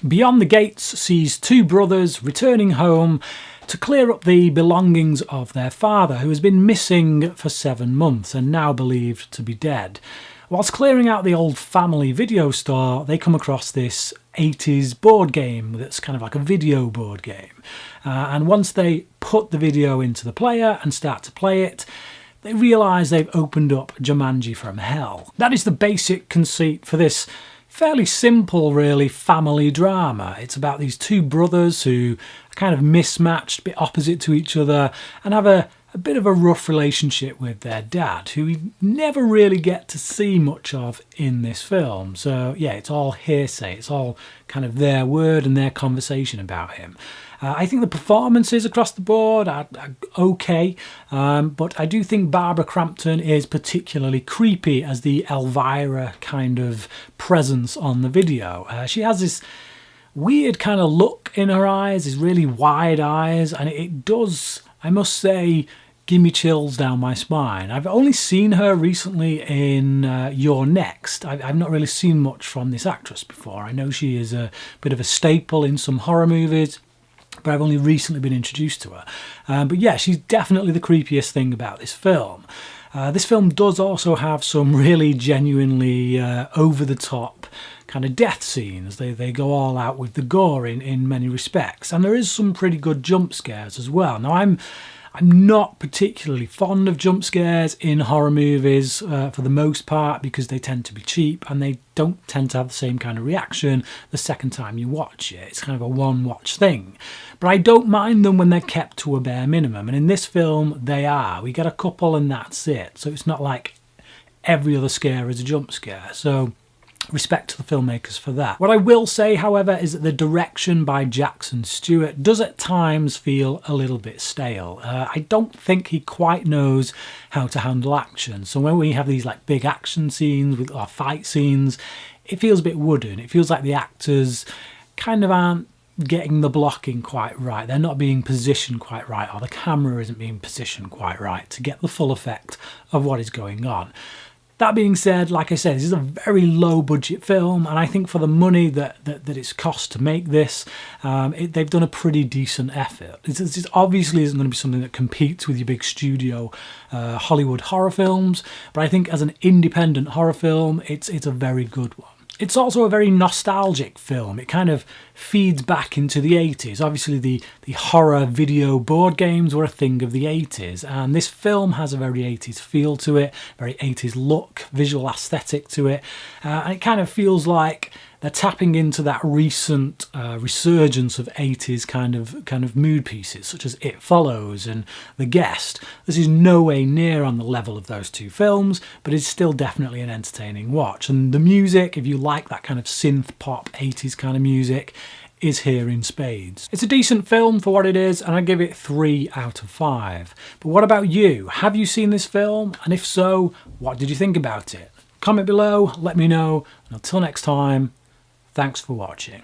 Beyond the Gates sees two brothers returning home to clear up the belongings of their father, who has been missing for 7 months and now believed to be dead. Whilst clearing out the old family video store, they come across this 80s board game that's kind of like a video board game. And once they put the video into the player and start to play it, they realise they've opened up Jumanji from hell. That is the basic conceit for this fairly simple, really, family drama. It's about these two brothers who are kind of mismatched, a bit opposite to each other, and have a bit of a rough relationship with their dad, who we never really get to see much of in this film. So yeah, it's all hearsay. It's all kind of their word and their conversation about him. I think the performances across the board are okay, but I do think Barbara Crampton is particularly creepy as the Elvira kind of presence on the video. She has this weird kind of look in her eyes, these really wide eyes, and it does, I must say, give me chills down my spine. I've only seen her recently in You're Next. I've not really seen much from this actress before. I know she is a bit of a staple in some horror movies, but I've only recently been introduced to her. But yeah, she's definitely the creepiest thing about this film. This film does also have some really genuinely over-the-top kind of death scenes. They go all out with the gore in many respects. And there is some pretty good jump scares as well. Now, I'm not particularly fond of jump scares in horror movies for the most part, because they tend to be cheap and they don't tend to have the same kind of reaction the second time you watch it. It's kind of a one-watch thing. But I don't mind them when they're kept to a bare minimum. And in this film, they are. We get a couple and that's it. So it's not like every other scare is a jump scare. So respect to the filmmakers for that. What I will say, however, is that the direction by Jackson Stewart does at times feel a little bit stale. I don't think he quite knows how to handle action. So when we have these like big action scenes or fight scenes, it feels a bit wooden. It feels like the actors kind of aren't getting the blocking quite right. They're not being positioned quite right, or the camera isn't being positioned quite right to get the full effect of what is going on. That being said, like I said, this is a very low budget film, and I think for the money that it's cost to make this, they've done a pretty decent effort. It obviously isn't going to be something that competes with your big studio Hollywood horror films, but I think as an independent horror film, it's a very good one. It's also a very nostalgic film. It kind of feeds back into the 80s. Obviously, the horror video board games were a thing of the 80s, and this film has a very 80s feel to it, very 80s look, visual aesthetic to it, and it kind of feels like they're tapping into that recent resurgence of 80s kind of mood pieces, such as It Follows and The Guest. This is no way near on the level of those two films, but it's still definitely an entertaining watch. And the music, if you like that kind of synth pop 80s kind of music, is here in spades. It's a decent film for what it is, and I give it 3 out of 5. But what about you? Have you seen this film? And if so, what did you think about it? Comment below, let me know, and until next time, thanks for watching.